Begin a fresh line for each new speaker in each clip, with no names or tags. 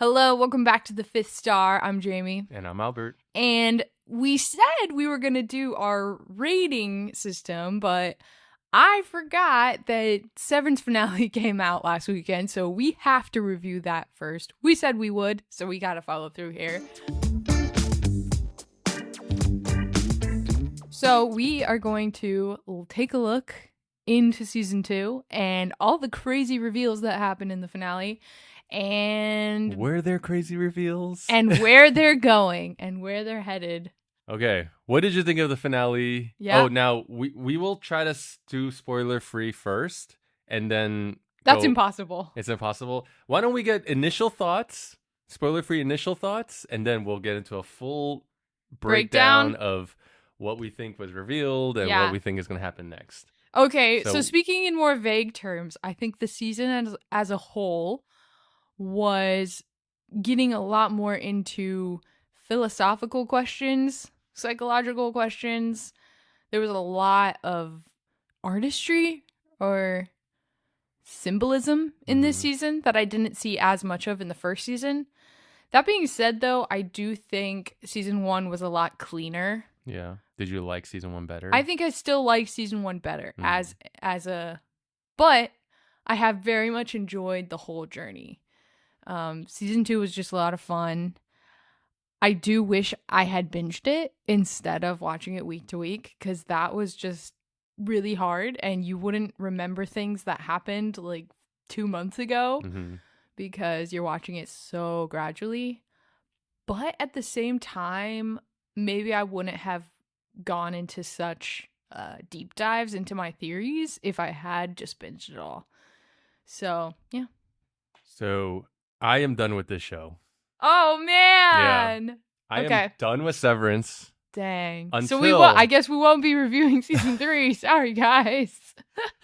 Hello, welcome back to the Fifth Star. I'm Jamie.
And I'm Albert.
And we said we were going to do our rating system, but I forgot that Severance finale came out last weekend, so we have to review that first. We said we would, so we got to follow through here. So we are going to take a look into season 2 and all the crazy reveals that happened in the finale. And
were there crazy reveals?
And where they're going and where they're headed.
Okay. What did you think of the finale?
Yeah.
Oh, now we will try to do spoiler free first and then
That's impossible.
It's impossible. Why don't we get initial thoughts, spoiler free initial thoughts, and then we'll get into a full breakdown of what we think was revealed and what we think is going to happen next.
Okay. So speaking in more vague terms, I think the season as a whole was getting a lot more into philosophical questions, psychological questions. There was a lot of artistry or symbolism in this season that I didn't see as much of in the first season. That being said, though, I do think season 1 was a lot cleaner.
Yeah. Did you like season 1 better?
I think I still like season 1 better but I have very much enjoyed the whole journey. Season 2 was just a lot of fun. I do wish I had binged it instead of watching it week to week, because that was just really hard and you wouldn't remember things that happened like 2 months ago because you're watching it so gradually. But at the same time, maybe I wouldn't have gone into such deep dives into my theories if I had just binged it all. So, yeah.
So I am done with this show.
Oh, man.
Yeah. I am done with Severance.
Dang.
Until,
I guess we won't be reviewing season 3. Sorry, guys.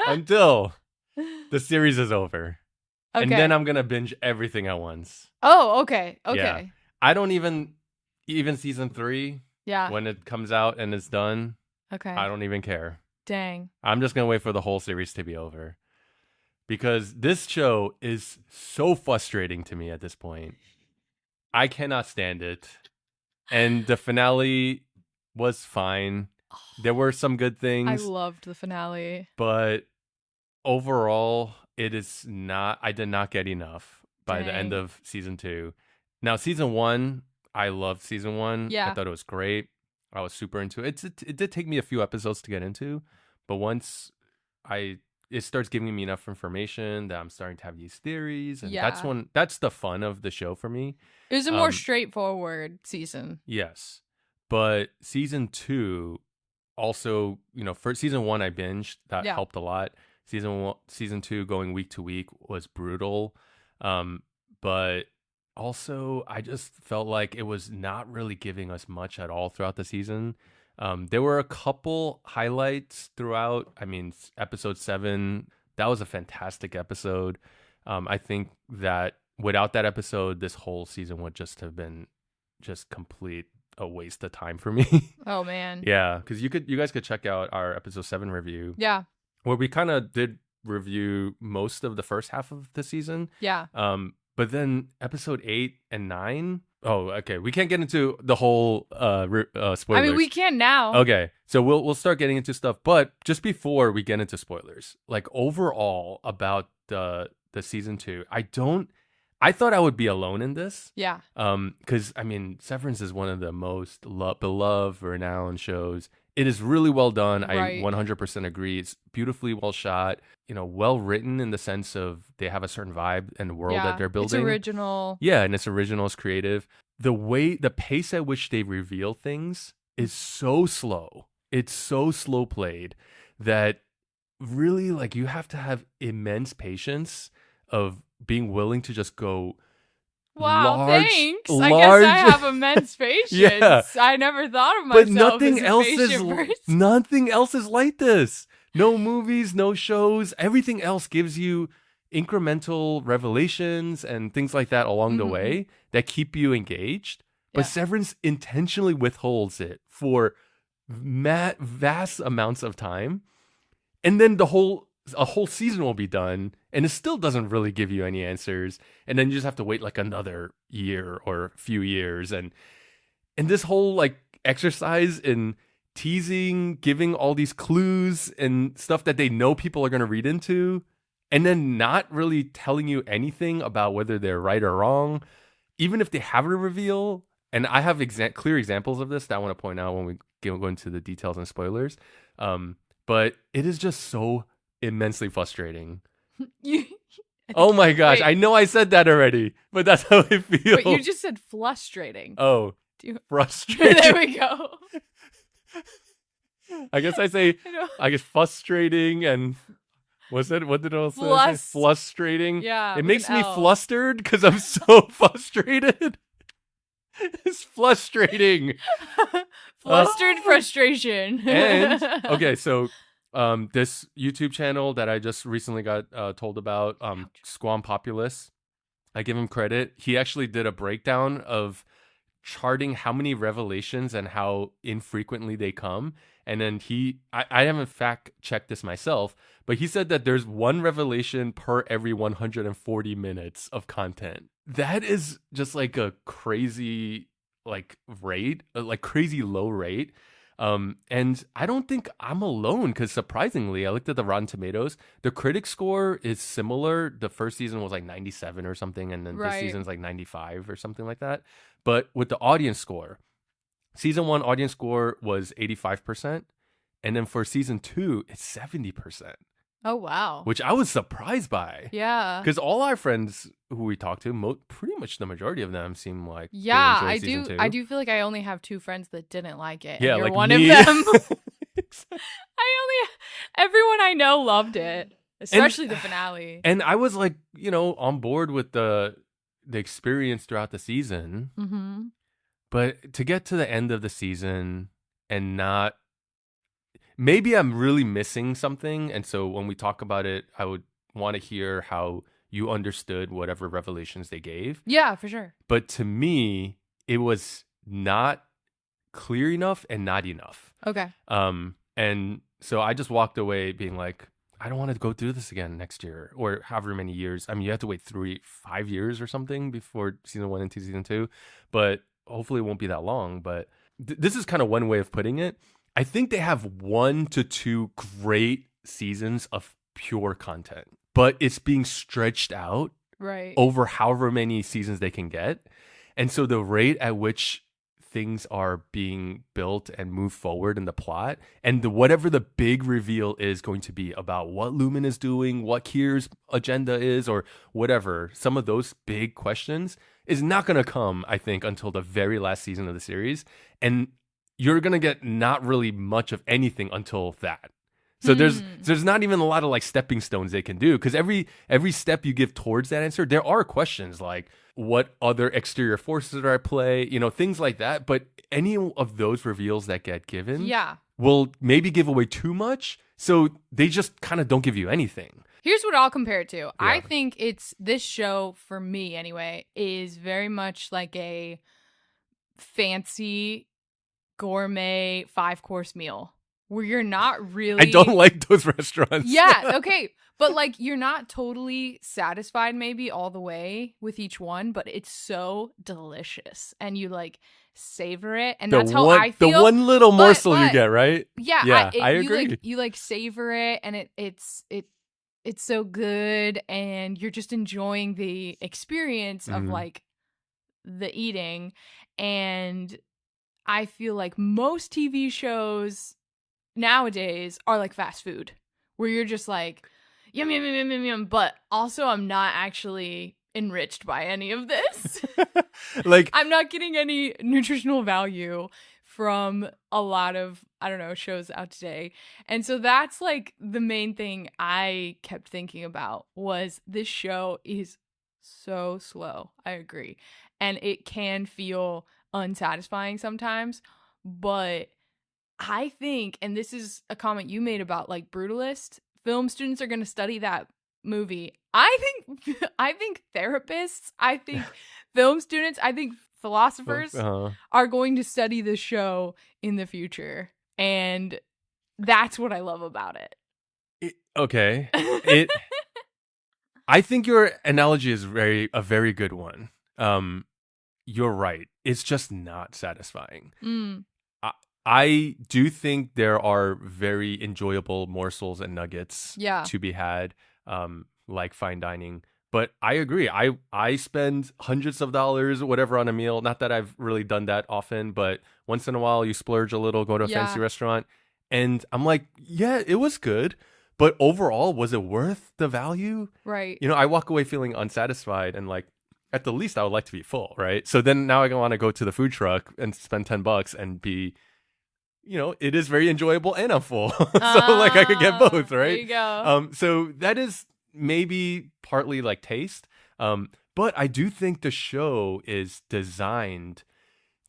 Until the series is over.
Okay.
And then I'm going to binge everything at once.
Oh, okay. Okay.
Yeah. I don't even season 3,
yeah,
when it comes out and it's done,
okay,
I don't even care.
Dang.
I'm just going to wait for the whole series to be over. Because this show is so frustrating to me at this point. I cannot stand it. And the finale was fine. There were some good things.
I loved the finale.
But overall, it is not. I did not get enough by the end of season 2. Now, season 1, I loved season 1.
Yeah.
I thought it was great. I was super into it. It did take me a few episodes to get into. But once it starts giving me enough information that I'm starting to have these theories. And that's the fun of the show for me.
It was a more straightforward season.
Yes. But season 2 also, for season 1 I binged. That helped a lot. Season 2 going week to week was brutal. But also I just felt like it was not really giving us much at all throughout the season. There were a couple highlights throughout. I mean, episode 7, that was a fantastic episode. I think that without that episode, this whole season would just have been just complete a waste of time for me.
Oh, man.
Yeah, because you guys could check out our episode 7 review.
Yeah.
Where we kind of did review most of the first half of the season.
Yeah.
But then episode 8 and 9... Oh, okay. We can't get into the whole spoilers.
I mean, we can now.
Okay, so we'll start getting into stuff, but just before we get into spoilers, like overall about the season 2, I thought I would be alone in this.
Yeah.
Because I mean, Severance is one of the most beloved, renowned shows. It is really well done.
Right.
I 100% agree. It's beautifully well shot. Well written in the sense of they have a certain vibe and world that they're building.
It's original.
Yeah, and it's original, it's creative. The pace at which they reveal things is so slow. It's so slow played that really, like, you have to have immense patience of being willing to just go.
Wow, thanks. I guess I have immense patience.
Yeah.
I never thought of myself
nothing
as a
else
patient person.
Nothing else is like this. No movies, no shows. Everything else gives you incremental revelations and things like that along the way that keep you engaged. But Severance intentionally withholds it for vast amounts of time. And then the whole a whole season will be done, and it still doesn't really give you any answers. And then you just have to wait like another year or a few years. And this whole like exercise in teasing, giving all these clues and stuff that they know people are going to read into, and then not really telling you anything about whether they're right or wrong, even if they have a reveal. And I have clear examples of this that I want to point out when we go into the details and spoilers. But it is just so immensely frustrating. Oh my gosh. Wait. I know I said that already, but that's how I feel.
But you just said frustrating.
Oh, frustrating.
There we go.
I guess I guess frustrating and what did I say? Frustrating.
Yeah.
It makes me flustered because I'm so frustrated. It's frustrating.
Flustered frustration.
And okay, so this YouTube channel that I just recently got told about, Squampopulous, I give him credit. He actually did a breakdown of charting how many revelations and how infrequently they come. And then I haven't fact checked this myself, but he said that there's one revelation per every 140 minutes of content. That is just like a crazy rate, like crazy low rate. And I don't think I'm alone, because surprisingly, I looked at the Rotten Tomatoes. The critic score is similar. The first season was like 97 or something, and then this season's like 95 or something like that. But with the audience score, season 1 audience score was 85%, and then for season 2, it's 70%.
Oh, wow.
Which I was surprised by.
Yeah.
Because all our friends who we talked to, pretty much the majority of them seem like
I do feel like I only have 2 friends that didn't like it.
Yeah,
and you're
like
one
me.
of them. Everyone I know loved it, especially the finale.
And I was like, on board with the experience throughout the season.
Mm-hmm.
But to get to the end of the season and not, maybe I'm really missing something. And so when we talk about it, I would want to hear how you understood whatever revelations they gave.
Yeah, for sure.
But to me, it was not clear enough and not enough.
Okay.
And so I just walked away being like, I don't want to go through this again next year or however many years. I mean, you have to wait 5 years or something before season 1 into season 2, but hopefully it won't be that long. But this is kind of one way of putting it. I think they have 1 to 2 great seasons of pure content, but it's being stretched out over however many seasons they can get. And so the rate at which things are being built and move forward in the plot, and whatever the big reveal is going to be about what Lumen is doing, what Kier's agenda is, or whatever, some of those big questions is not going to come, I think, until the very last season of the series. And you're going to get not really much of anything until that. So there's not even a lot of stepping stones they can do, because every step you give towards that answer, there are questions like, what other exterior forces are at play, things like that. But any of those reveals that get given will maybe give away too much. So they just kind of don't give you anything.
Here's what I'll compare it to. Yeah. I think this show, for me anyway, is very much like a fancy gourmet 5-course meal where you're not really...
I don't like those restaurants.
Yeah, okay. But you're not totally satisfied maybe all the way with each one, but it's so delicious and you savor it. And that's how I feel.
The one little morsel you get, right?
Yeah,
I agree.
You savor it, and it's so good, and you're just enjoying the experience of the eating. And I feel like most TV shows nowadays are like fast food, where you're just yum, yum, yum, yum, yum, but also I'm not actually enriched by any of this. I'm not getting any nutritional value from a lot of, shows out today. And so that's the main thing I kept thinking about was this show is so slow. I agree. And it can feel unsatisfying sometimes, but I think, and this is a comment you made about Brutalist, film students are going to study that movie. I think therapists, I think film students, I think philosophers are going to study this show in the future. And that's what I love about it.
Okay. I think your analogy is a very good one. You're right. It's just not satisfying. I do think there are very enjoyable morsels and nuggets to be had, like fine dining. But I agree. I spend hundreds of dollars, whatever, on a meal. Not that I've really done that often, but once in a while you splurge a little, go to a fancy restaurant. And I'm like, yeah, it was good. But overall, was it worth the value?
Right.
I walk away feeling unsatisfied and like, at the least, I would like to be full, right? So then now I want to go to the food truck and spend $10 and be, it is very enjoyable and I'm full. So like I could get both, right?
There you go.
So that is maybe partly like taste. But I do think the show is designed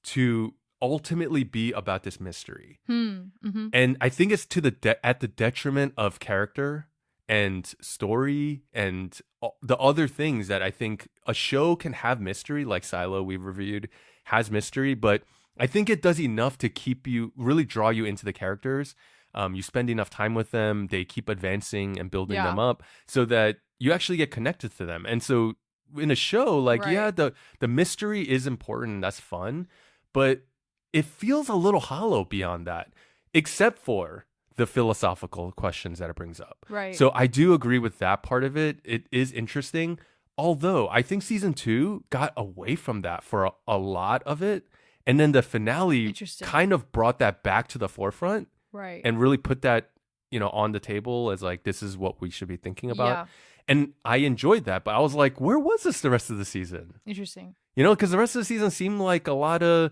to ultimately be about this mystery. And I think it's to at the detriment of character and story and the other things that I think a show can have mystery, like Silo we've reviewed has mystery, but I think it does enough to really draw you into the characters. You spend enough time with them, they keep advancing and building them up so that you actually get connected to them. And so in a show, like, the mystery is important, that's fun, but it feels a little hollow beyond that, except for the philosophical questions that it brings up.
Right.
So I do agree with that part of it. It is interesting. Although I think season 2 got away from that for a lot of it. And then the finale kind of brought that back to the forefront.
Right.
And really put that, on the table as like, this is what we should be thinking about. Yeah. And I enjoyed that. But I was like, where was this the rest of the season?
Interesting.
Because the rest of the season seemed like a lot of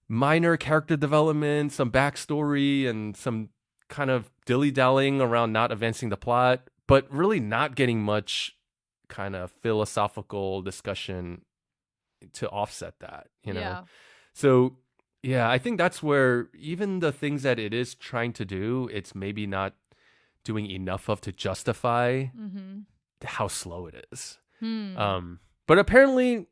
minor character development, some backstory, and some kind of dilly-dallying around not advancing the plot, but really not getting much kind of philosophical discussion to offset that,
Yeah.
So, yeah, I think that's where even the things that it is trying to do, it's maybe not doing enough of to justify how slow it is. But apparently,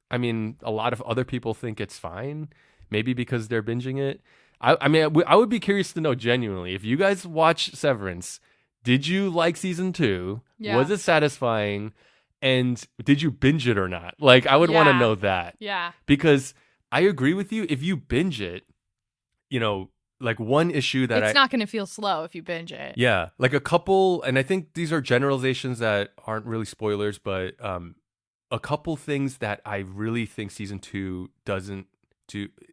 I mean, a lot of other people think it's fine. Maybe because they're binging it. I would be curious to know genuinely, if you guys watch Severance, did you like season 2? Yeah. Was it satisfying? And did you binge it or not? Like, I would want to know that.
Yeah.
Because I agree with you. If you binge it, like one issue that
it's not going to feel slow if you binge it.
Yeah. Like a couple, and I think these are generalizations that aren't really spoilers, but a couple things that I really think season 2 doesn't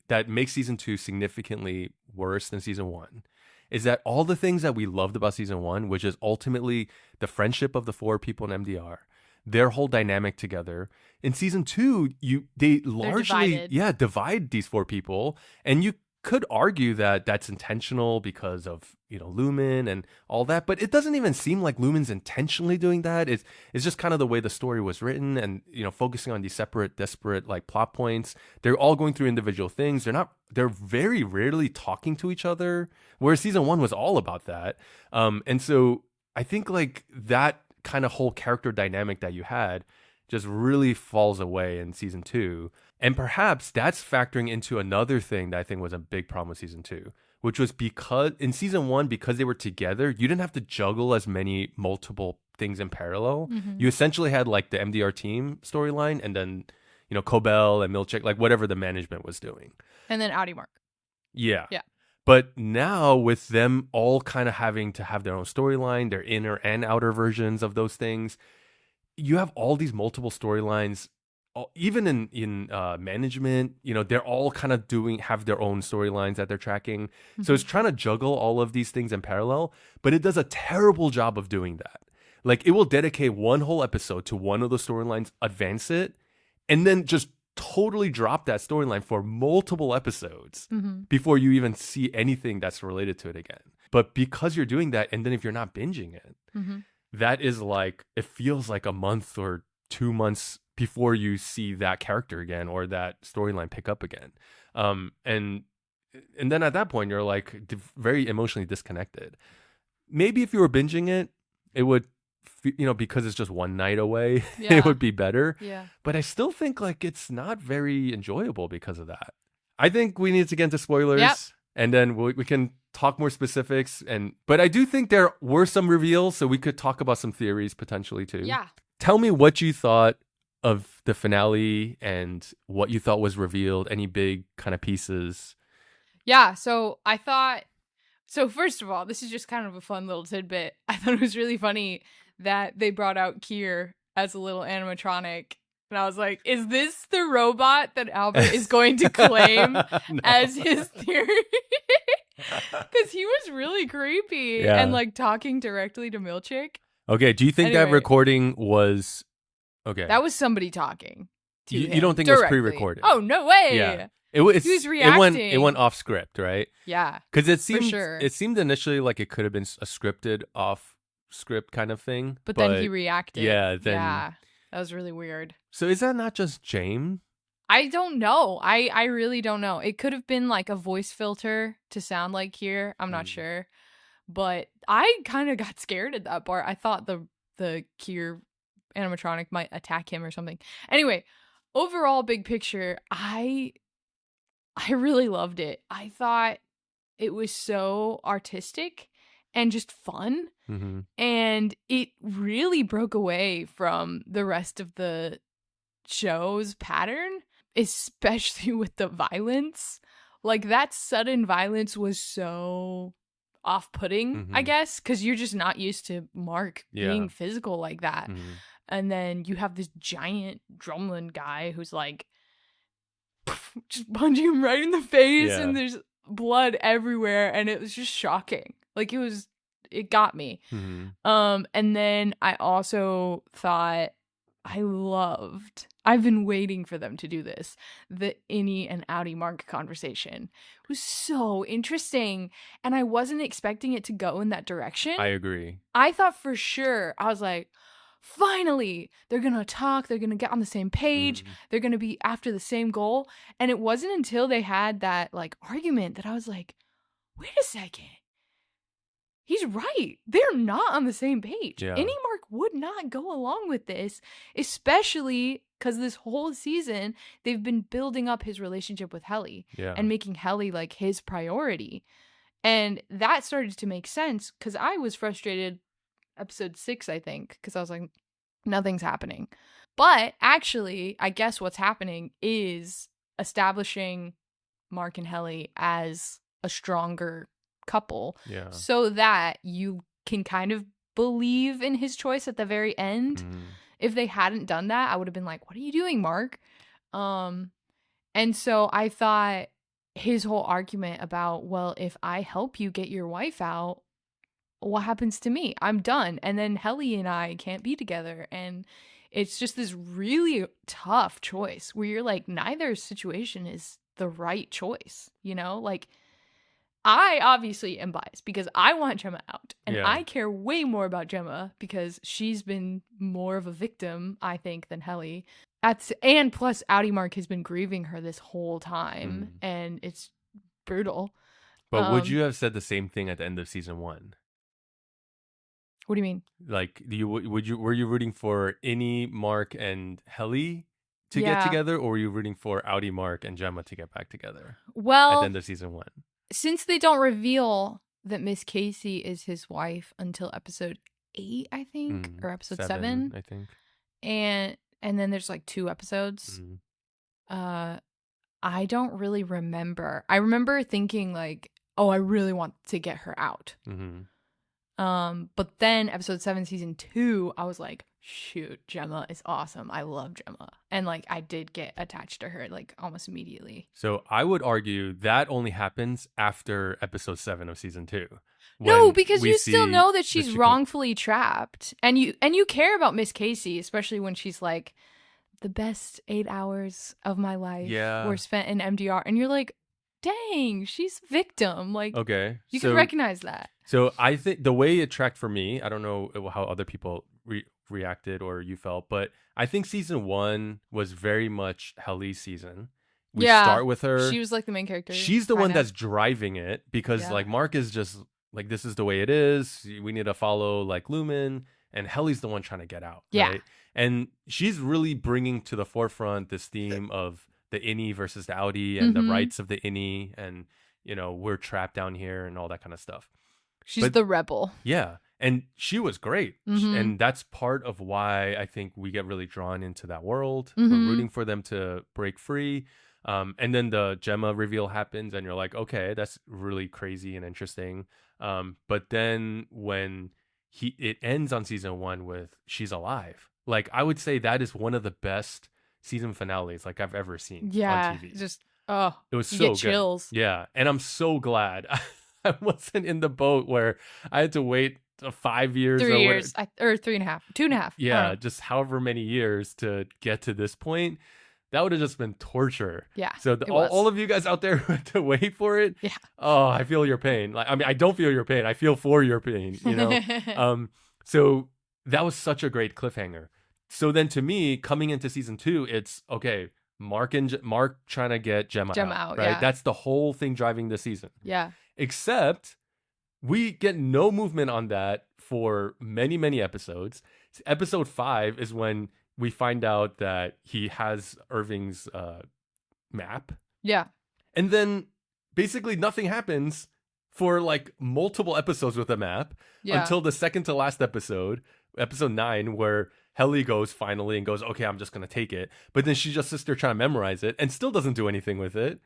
that makes season 2 significantly worse than season 1 is that all the things that we loved about season 1, which is ultimately the friendship of the 4 people in MDR, their whole dynamic together. In season 2, they largely divide these 4 people, and you could argue that that's intentional because of Lumen and all that, but it doesn't even seem like Lumen's intentionally doing that. It's just kind of the way the story was written, and focusing on these separate, disparate like plot points. They're all going through individual things. They're very rarely talking to each other, whereas season 1 was all about that. And so I think like that kind of whole character dynamic that you had just really falls away in season 2. And perhaps that's factoring into another thing that I think was a big problem with season 2, which was because in season 1, because they were together, you didn't have to juggle as many multiple things in parallel. You essentially had like the MDR team storyline and then, Cobell and Milchick, like whatever the management was doing.
And then Outie Mark.
Yeah. Yeah. But now with them all kind of having to have their own storyline, their inner and outer versions of those things, you have all these multiple storylines. Even in management, they're all kind of have their own storylines that they're tracking. So it's trying to juggle all of these things in parallel, but it does a terrible job of doing that. Like, it will dedicate one whole episode to one of the storylines, advance it, and then just totally drop that storyline for multiple episodes before you even see anything that's related to it again. But because you're doing that, and then if you're not binging it, that is like, it feels like a month or 2 months before you see that character again or that storyline pick up again. And then at that point, you're like very emotionally disconnected. Maybe if you were binging it, it would, because it's just one night away, it would be better. Yeah. But I still think like it's not very enjoyable because of that. I think we need to get into spoilers. Yep. And then we can talk more specifics, but I do think there were some reveals, so we could talk about some theories potentially too.
Yeah.
Tell me what you thought of the finale and what you thought was revealed. Any big kind of pieces?
Yeah. So I thought. So first of all, this is just kind of a fun little tidbit. I thought it was really funny that they brought out Kier as a little animatronic. And I was like, is this the robot that Albert is going to claim as his theory? Because he was really creepy and like talking directly to Milchick.
Okay, do you think that recording was... Okay.
That was somebody talking to him.
You don't think
directly.
It was pre-recorded?
Oh, no way.
Yeah.
He was reacting.
It went off script, right?
Yeah.
Because it seemed initially like it could have been a scripted off script kind of thing.
But then he reacted.
Yeah.
Yeah. That was really weird.
So is that not just Jame?
I don't know. I really don't know. It could have been like a voice filter to sound like Kier. I'm not sure. But I kind of got scared at that part. I thought the Kier animatronic might attack him or something. Anyway, overall big picture, I really loved it. I thought it was so artistic and just fun.
Mm-hmm.
And it really broke away from the rest of the show's pattern, especially with the violence. Like, that sudden violence was so off-putting, I guess, because you're just not used to Mark being physical like that. And then you have this giant drumlin guy who's like just punching him right in the face, and there's blood everywhere, and it was just shocking. Like, it got me. And then I also thought I've been waiting for them to do this, the Innie and Outie Mark conversation. It was so interesting, and I wasn't expecting it to go in that direction.
I agree.
I thought for sure, I was like, finally, they're going to talk, they're going to get on the same page, they're going to be after the same goal. And it wasn't until they had that like argument that I was like, wait a second. He's right. They're not on the same page.
Yeah.
Innie Mark would not go along with this, especially because this whole season, they've been building up his relationship with Helly and making Helly like his priority. And that started to make sense because I was frustrated episode 6, I think, because I was like, nothing's happening. But actually, I guess what's happening is establishing Mark and Helly as a stronger couple so that you can kind of believe in his choice at the very end. If they hadn't done that, I would have been like, what are you doing, Mark? And so I thought his whole argument about, well, if I help you get your wife out, what happens to me? I'm done. And then Helly and I can't be together. And it's just this really tough choice where you're like, neither situation is the right choice, you know? Like, I obviously am biased because I want Gemma out. And I care way more about Gemma because she's been more of a victim, I think, than Helly. And plus, Outie Mark has been grieving her this whole time. And it's brutal.
But would you have said the same thing at the end of season 1?
What do you mean?
Like, were you rooting for Innie, Mark, and Helly to get together, or were you rooting for Outie, Mark, and Gemma to get back together?
Well,
at the end of season 1,
since they don't reveal that Miss Casey is his wife until episode 8, I think, or episode 7,
I think,
and then there's like 2 episodes. I don't really remember. I remember thinking like, oh, I really want to get her out. But then episode 7, season 2, I was like, shoot, Gemma is awesome. I love Gemma. And like, I did get attached to her like almost immediately.
So I would argue that only happens after episode 7 of season 2.
No, because you still know that she's wrongfully trapped. And you care about Miss Casey, especially when she's like, the best 8 hours of my life were spent in MDR. And you're like, dang, she's victim. Like,
okay,
you can recognize that.
So I think the way it tracked for me, I don't know how other people reacted or you felt, but I think season 1 was very much Helly's season. We start with her.
She was like the main character.
She's the one that's driving it because like Mark is just like, this is the way it is. We need to follow like Lumen, and Helly's the one trying to get out.
Yeah.
Right? And she's really bringing to the forefront this theme of the Innie versus the Outie and the rights of the Innie. And we're trapped down here and all that kind of stuff.
She's the rebel.
Yeah. And she was great.
Mm-hmm.
And that's part of why I think we get really drawn into that world.
Mm-hmm.
We're rooting for them to break free. And then the Gemma reveal happens and you're like, okay, that's really crazy and interesting. But then when it ends on season 1 with she's alive, like I would say that is one of the best season finales like I've ever seen on TV.
Just
it was
you
so
get chills.
good. Yeah. And I'm so glad I wasn't in the boat where I had to wait 5 years
3 years or 3.5 2.5.
Yeah, just however many years to get to this point. That would have just been torture.
Yeah.
So all of you guys out there who had to wait for it.
Yeah.
Oh, I feel your pain. Like, I mean, I don't feel your pain. I feel for your pain, So that was such a great cliffhanger. So then to me, coming into season 2, it's okay, Mark trying to get Gemma out, right?
Yeah.
That's the whole thing driving the season.
Yeah.
Except we get no movement on that for many, many episodes. Episode 5 is when we find out that he has Irving's map.
Yeah.
And then basically nothing happens for like multiple episodes with the map until the second to last episode 9, where Helly goes finally and goes, okay, I'm just going to take it. But then she just sits there trying to memorize it and still doesn't do anything with it.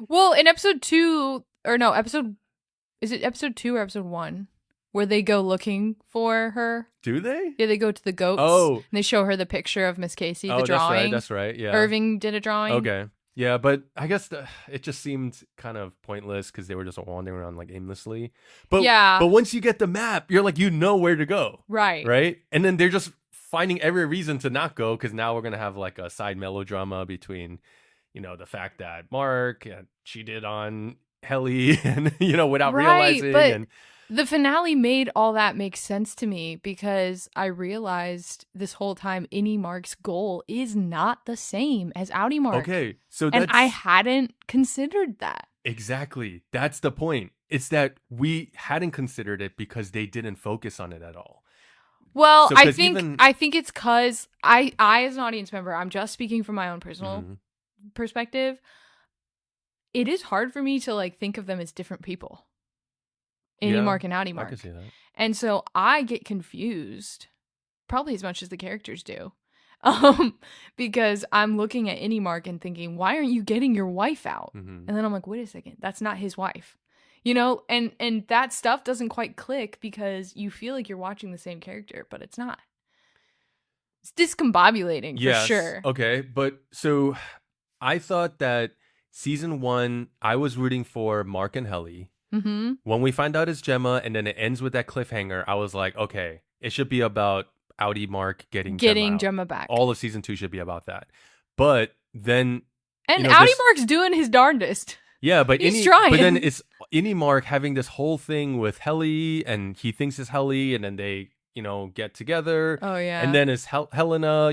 Well, in episode 2, or no, is it episode 2 or episode 1? Where they go looking for her.
Do they?
Yeah, they go to the goats.
Oh.
And they show her the picture of Miss Casey, the drawing.
That's right. Yeah.
Irving did a drawing.
Okay. Yeah, but I guess it just seemed kind of pointless because they were just wandering around like aimlessly. But once you get the map, you're like, where to go.
Right.
Right? And then they're just finding every reason to not go because now we're going to have like a side melodrama between, the fact that Mark cheated on Helly and, without realizing.
But the finale made all that make sense to me because I realized this whole time Innie Mark's goal is not the same as Outie Mark.
Okay, so
and I hadn't considered that.
Exactly. That's the point. It's that we hadn't considered it because they didn't focus on it at all.
Well, I think it's because I as an audience member, I'm just speaking from my own personal perspective. It is hard for me to like think of them as different people. Innie Mark and Outie Mark.
I can see that.
And so I get confused, probably as much as the characters do, because I'm looking at Innie Mark and thinking, why aren't you getting your wife out?
Mm-hmm.
And then I'm like, wait a second, that's not his wife. And that stuff doesn't quite click because you feel like you're watching the same character, but it's not. It's discombobulating for sure.
Okay, but so I thought that season 1, I was rooting for Mark and Helly.
Mm-hmm.
When we find out it's Gemma and then it ends with that cliffhanger, I was like, okay, it should be about Outie Mark getting
Gemma back.
All of season 2 should be about that. But then...
And Outie Mark's doing his darndest.
Yeah, but
he's trying.
But then it's Innie Mark having this whole thing with Helly and he thinks it's Helly and then they, get together.
Oh, yeah.
And then it's Helena,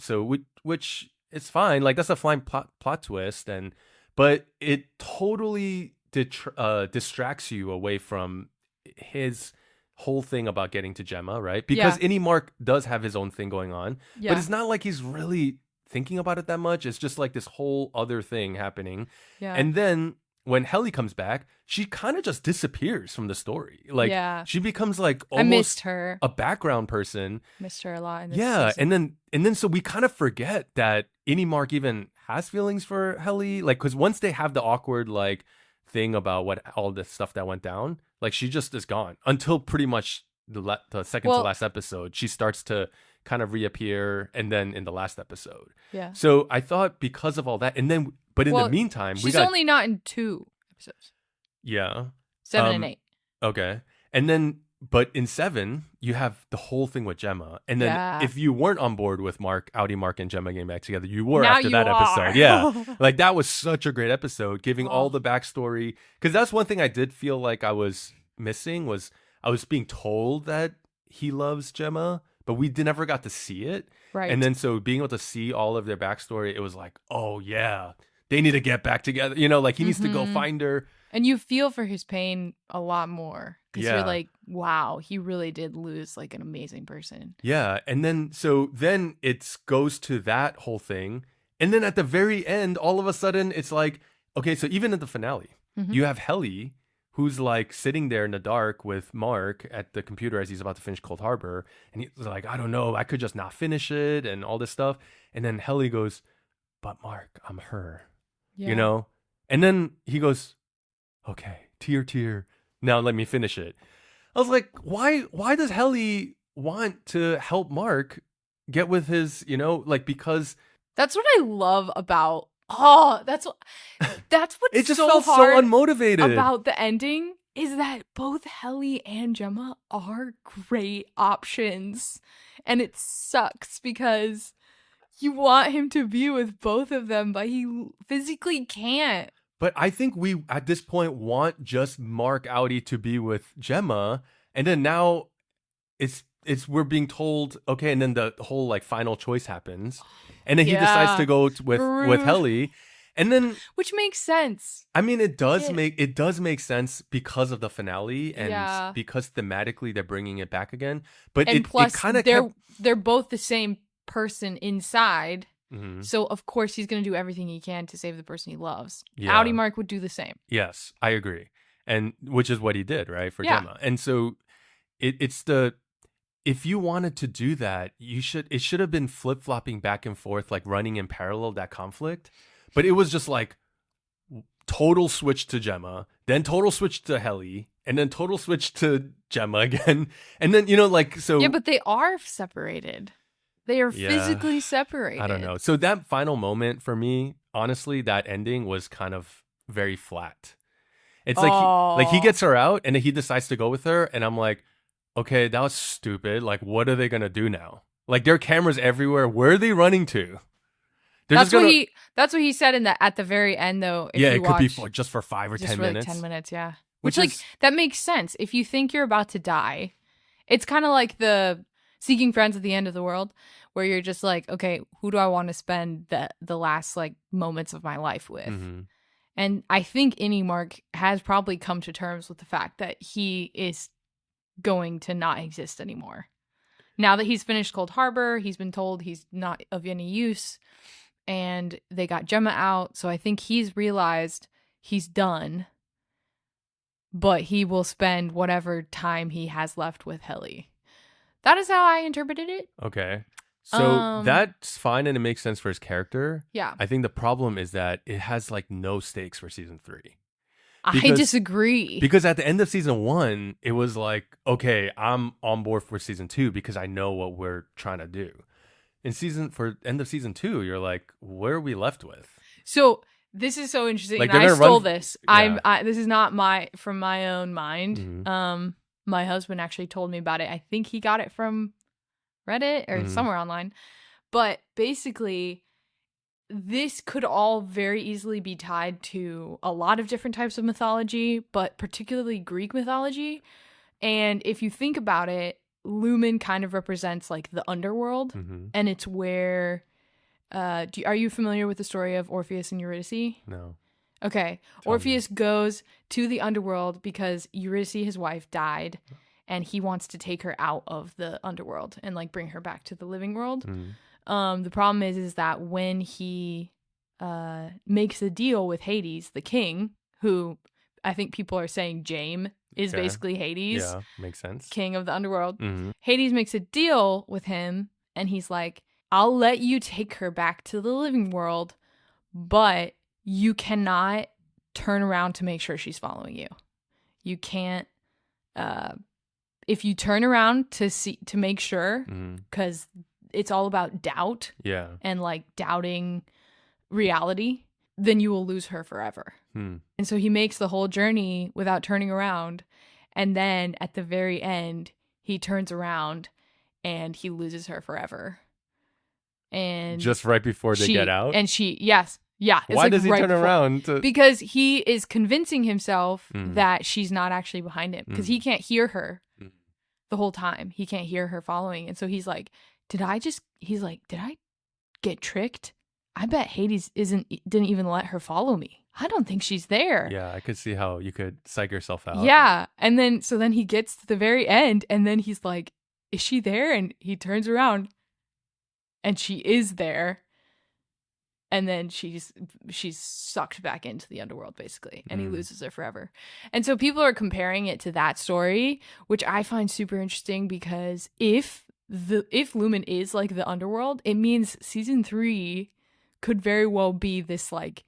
so which is fine. Like, that's a fine plot twist. But it totally... distracts you away from his whole thing about getting to Gemma, right? Because Innie Mark does have his own thing going on, but it's not like he's really thinking about it that much. It's just like this whole other thing happening. Yeah. And then when Helly comes back, she kind of just disappears from the story. Like she becomes like almost
I missed her.
A background person.
Missed her a lot in this season.
and then so we kind of forget that Innie Mark even has feelings for Helly, like because once they have the awkward like thing about what all the stuff that went down, like she just is gone until pretty much the second to last episode. She starts to kind of reappear, and then in the last episode. Yeah. So I thought because of all that, and then but in the meantime,
she's only not in 2 episodes.
Yeah.
7 and 8.
Okay, and then but in 7 you have the whole thing with Gemma, and then if you weren't on board with Outie Mark and Gemma getting back together, you were after that episode. Yeah, like that was such a great episode, giving all the backstory. Because that's one thing I did feel like I was missing was I was being told that he loves Gemma, but we never got to see it.
Right.
And then so being able to see all of their backstory, it was like, oh yeah, they need to get back together. Like he needs to go find her.
And you feel for his pain a lot more. Because you're like, wow, he really did lose like an amazing person.
Yeah. And then it goes to that whole thing. And then at the very end, all of a sudden, it's like, okay, so even in the finale,
Mm-hmm.
You have Helly, who's like sitting there in the dark with Mark at the computer as he's about to finish Cold Harbor. And he's like, I don't know, I could just not finish it and all this stuff. And then Helly goes, but Mark, I'm her, you know? And then he goes, okay, tear, now let me finish it. I was like, why does Helly want to help Mark get with his, you know, like, because
that's what I love about that's what's
it just
so
felt
hard
so unmotivated
about the ending is that both Helly and Gemma are great options. And it sucks because you want him to be with both of them, but he physically can't.
But I think we, at this point, want just Mark Outie to be with Gemma. And then now it's we're being told, okay, and then the whole like final choice happens. And then he decides to go with Helly. And then,
which makes sense.
I mean, it does make sense because of the finale and because thematically they're bringing it back again. But
and plus, it kind of they're both the same person inside. Mm-hmm. So of course he's going to do everything he can to save the person he loves. Yeah. Outie Mark would do the same.
Yes, I agree, and which is what he did, right, for Gemma. And so it's the, if you wanted to do that, it should have been flip flopping back and forth, like running in parallel, that conflict. But it was just like total switch to Gemma, then total switch to Helly, and then total switch to Gemma again. And then, you know, like, so.
Yeah, but they are separated. They are physically separated.
I don't know. So that final moment for me, honestly, that ending was kind of very flat. It's like he gets her out and then he decides to go with her. And I'm like, okay, that was stupid. Like, what are they going to do now? Like, there are cameras everywhere. Where are they running to?
That's what he said at the very end, though.
It could be just for 5 or 10 minutes.
10 minutes, yeah. Which like, that makes sense. If you think you're about to die, it's kind of like the Seeking Friends at the End of the World, where you're just like, okay, who do I want to spend the last like moments of my life with? Mm-hmm. And I think Innie Mark has probably come to terms with the fact that he is going to not exist anymore. Now that he's finished Cold Harbor, he's been told he's not of any use, and they got Gemma out. So I think he's realized he's done, but he will spend whatever time he has left with Helly. That is how I interpreted it.
Okay. So that's fine and it makes sense for his character.
Yeah.
I think the problem is that it has like no stakes for season 3.
I disagree.
Because at the end of season 1, it was like, okay, I'm on board for season 2 because I know what we're trying to do. For end of season 2, you're like, where are we left with?
So this is so interesting.
Like,
and I stole this. Yeah. This is not from my own mind. Mm-hmm. My husband actually told me about it. I think he got it from Reddit or somewhere online. But basically, this could all very easily be tied to a lot of different types of mythology, but particularly Greek mythology. And if you think about it, Lumen kind of represents like the underworld, and it's where are you familiar with the story of Orpheus and Eurydice?
No.
Okay. Orpheus goes to the underworld because Eurydice, his wife, died, and he wants to take her out of the underworld and like bring her back to the living world. The problem is that when he makes a deal with Hades, the king, who I think people are saying Jame is basically Hades.
Yeah, makes sense.
King of the underworld. Hades makes a deal with him, and he's like, I'll let you take her back to the living world, but you cannot turn around to make sure she's following you. You can't, if you turn around to make sure, because it's all about doubt and like doubting reality, then you will lose her forever. And so he makes the whole journey without turning around. And then at the very end, he turns around and he loses her forever. And
just right before they get out?
And yes. Yeah.
Why does he turn around?
Because he is convincing himself that she's not actually behind him. Because he can't hear her the whole time. He can't hear her following. And so he's like, did I get tricked? I bet Hades didn't even let her follow me. I don't think she's there.
Yeah, I could see how you could psych yourself out.
Yeah. And then he gets to the very end and then he's like, is she there? And he turns around and she is there. and then she's sucked back into the underworld basically, and he loses her forever. And so people are comparing it to that story, which I find super interesting, because if Lumen is like the underworld, it means season 3 could very well be this like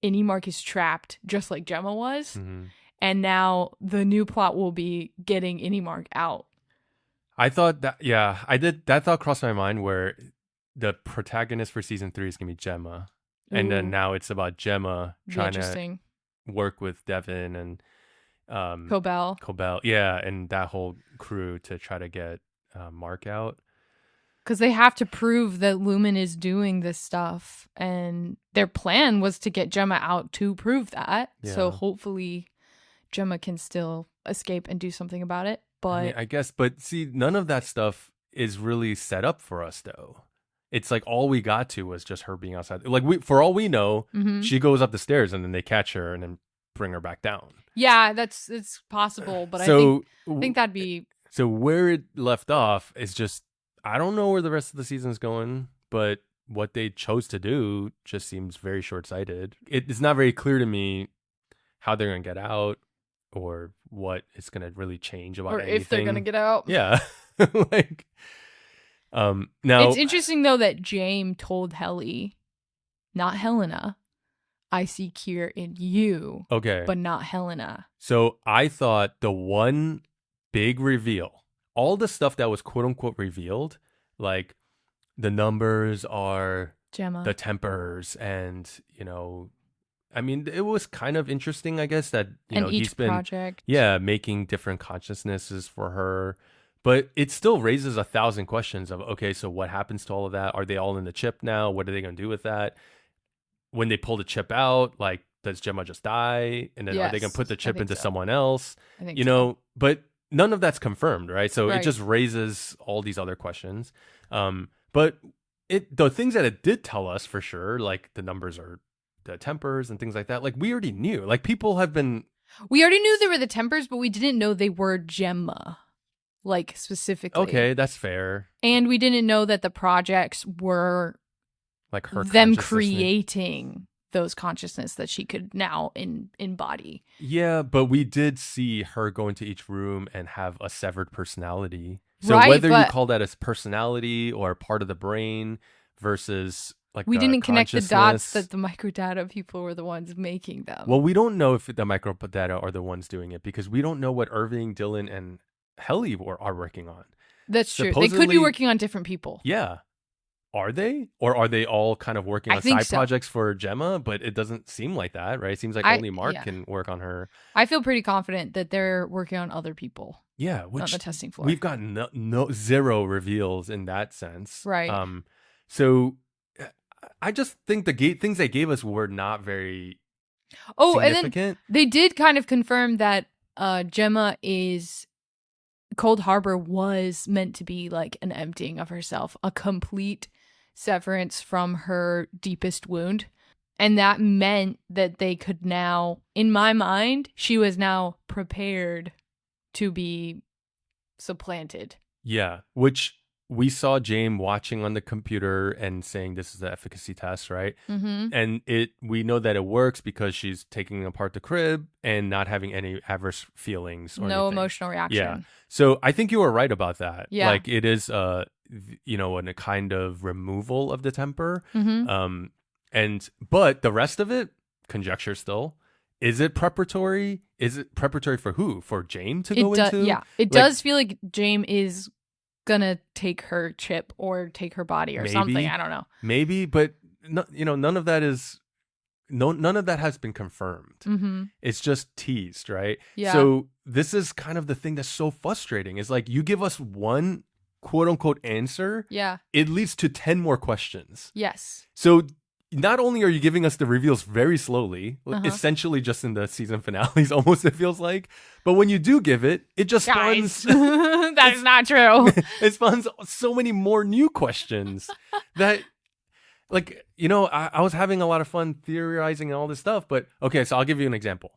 Innie Mark is trapped just like Gemma was, and now the new plot will be getting Innie Mark out.
I thought that, yeah, I did. That thought crossed my mind where the protagonist for season 3 is going to be Gemma. And then now it's about Gemma trying to work with Devin and Cobell. Yeah, and that whole crew to try to get Mark out.
Because they have to prove that Lumen is doing this stuff. And their plan was to get Gemma out to prove that. Yeah. So hopefully Gemma can still escape and do something about it. But
I mean, I guess, but see, none of that stuff is really set up for us, though. It's like all we got to was just her being outside. Like, for all we know, she goes up the stairs and then they catch her and then bring her back down.
Yeah, it's possible, but I think that'd be.
So where it left off is just, I don't know where the rest of the season is going, but what they chose to do just seems very short-sighted. It's not very clear to me how they're going to get out or what is going to really change about anything. Or
if they're going to get out.
Yeah. Like, now
it's interesting though that Jame told Helly, not Helena, I see Kier in you.
Okay.
But not Helena.
So I thought the one big reveal, all the stuff that was quote unquote revealed, like the numbers are
Gemma,
the tempers, and I mean, it was kind of interesting, I guess, that he's been
project.
Making different consciousnesses for her. But it still raises 1,000 questions of, okay, so what happens to all of that? Are they all in the chip now? What are they going to do with that? When they pull the chip out, like, does Gemma just die? And then are they going to put the chip into someone else?
I think so.
But none of that's confirmed, right? So it just raises all these other questions. But the things that it did tell us for sure, like the numbers are the tempers and things like that, like we already knew. Like people have been...
We already knew they were the tempers, but we didn't know they were Gemma. Like specifically.
Okay, that's fair.
And we didn't know that the projects were
like her
them creating those consciousness that she could now embody.
Yeah, but we did see her go into each room and have a severed personality. So whether you call that as personality or part of the brain versus like
we didn't connect the dots that the microdata people were the ones making them.
Well, we don't know if the microdata are the ones doing it because we don't know what Irving, Dylan, and Helly are working on.
That's true. They could be working on different people.
Yeah. Are they? Or are they all kind of working on side projects for Gemma? But it doesn't seem like that, right? It seems like only Mark can work on her.
I feel pretty confident that they're working on other people.
Yeah,
which on the testing floor.
We've got zero reveals in that sense.
Right.
So I just think the things they gave us were not very
significant. And then they did kind of confirm that Gemma is... Cold Harbor was meant to be like an emptying of herself, a complete severance from her deepest wound. And that meant that they could now, in my mind, she was now prepared to be supplanted.
Yeah, which we saw Jame watching on the computer and saying this is the efficacy test, right?
Mm-hmm.
And we know that it works because she's taking apart the crib and not having any adverse feelings or
no
anything.
Emotional reaction.
Yeah. So I think you were right about that.
Yeah.
Like it is, a kind of removal of the temper.
Mm-hmm.
But the rest of it, conjecture still. Is it preparatory? Is it preparatory for who? For Jame to go into?
Yeah. It does feel like Jame is gonna take her chip or take her body or something. I don't know.
Maybe, but none of that has been confirmed.
Mm-hmm.
It's just teased, right?
Yeah.
So this is kind of the thing that's so frustrating. Is like you give us one quote unquote answer.
Yeah.
It leads to 10 more questions.
Yes.
So not only are you giving us the reveals very slowly, essentially just in the season finales, almost it feels like, but when you do give it, it just spawns.
That is not true.
It spawns so many more new questions that, like, I was having a lot of fun theorizing and all this stuff. But okay, so I'll give you an example.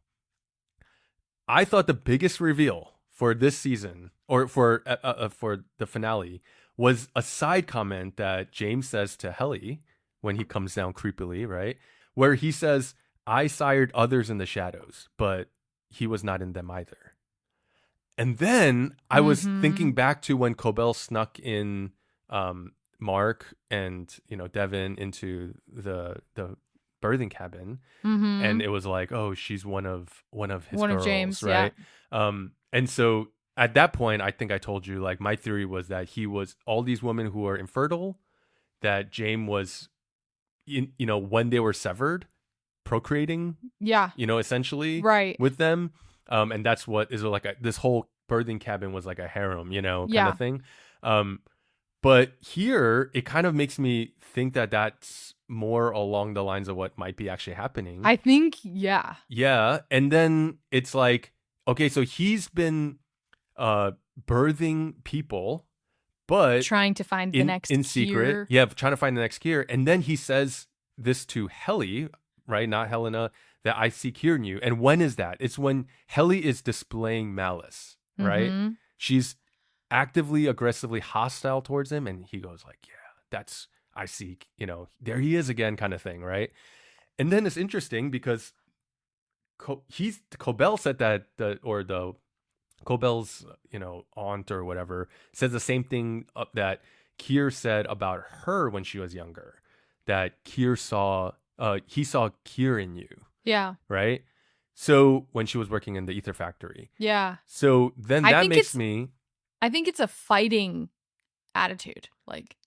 I thought the biggest reveal for this season, or for the finale, was a side comment that James says to Helly when he comes down creepily, right? Where he says, I sired others in the shadows, but he was not in them either. And then I was thinking back to when Cobell snuck in Mark and, Devin into the birthing cabin, and it was like, oh, she's one of his girls,
of James,
right? Yeah. And so at that point, I think I told you, like, my theory was that he was all these women who are infertile, that Jame was, when they were severed, procreating, essentially,
right,
with them. And that's what is like this whole birthing cabin was like a harem, kind of thing. But here it kind of makes me think that that's more along the lines of what might be actually happening.
I think, yeah.
Yeah. And then it's like, okay, so he's been birthing people, but
trying to find the next
in
Kier.
secret. Yeah, trying to find the next Kier. And then he says this to Helly, right? Not Helena, that I see Kier in you. And when is that? It's when Helly is displaying malice, right? She's actively, aggressively hostile towards him, and he goes like, yeah, that's, I see, there he is again, kind of thing, right? And then it's interesting because Cobell said that Cobell's aunt or whatever says the same thing that Kier said about her when she was younger, that Kier saw he saw Kier in you, right? So when she was working in the ether factory, so then that makes me,
I think it's a fighting attitude. Like,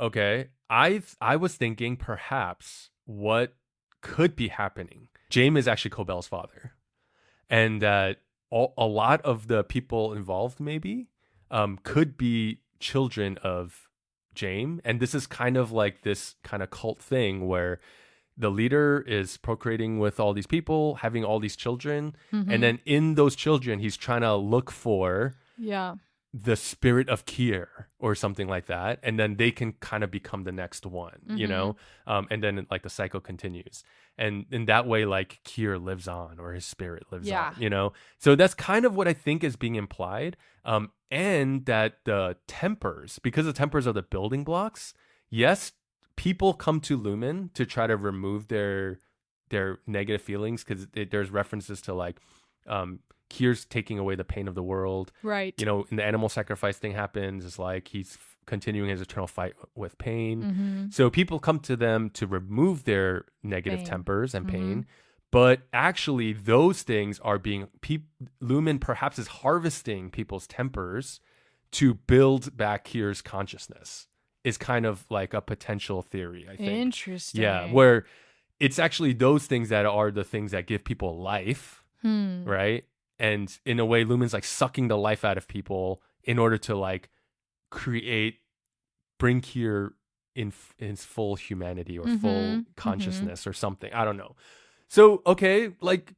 okay, I was thinking perhaps what could be happening. Jame is actually Cobell's father, and that a lot of the people involved maybe could be children of Jame, and this is kind of like this kind of cult thing where the leader is procreating with all these people, having all these children, and then in those children, he's trying to look for the spirit of Kier or something like that, and then they can kind of become the next one, and then like the cycle continues, and in that way, like Kier lives on, or his spirit lives on, So that's kind of what I think is being implied, and that the tempers, because the tempers are the building blocks. Yes, people come to Lumen to try to remove their negative feelings, because there's references to like Kier's taking away the pain of the world,
right?
In the animal sacrifice thing happens, it's like he's continuing his eternal fight with pain. So people come to them to remove their negative tempers and pain, but actually those things are being Lumen perhaps is harvesting people's tempers to build back Kier's consciousness. Is kind of like a potential theory, I think.
Interesting.
Yeah, where it's actually those things that are the things that give people life, right? And in a way, Lumen's like sucking the life out of people in order to like bring Kier in his full humanity or full consciousness or something. I don't know. So, okay, like,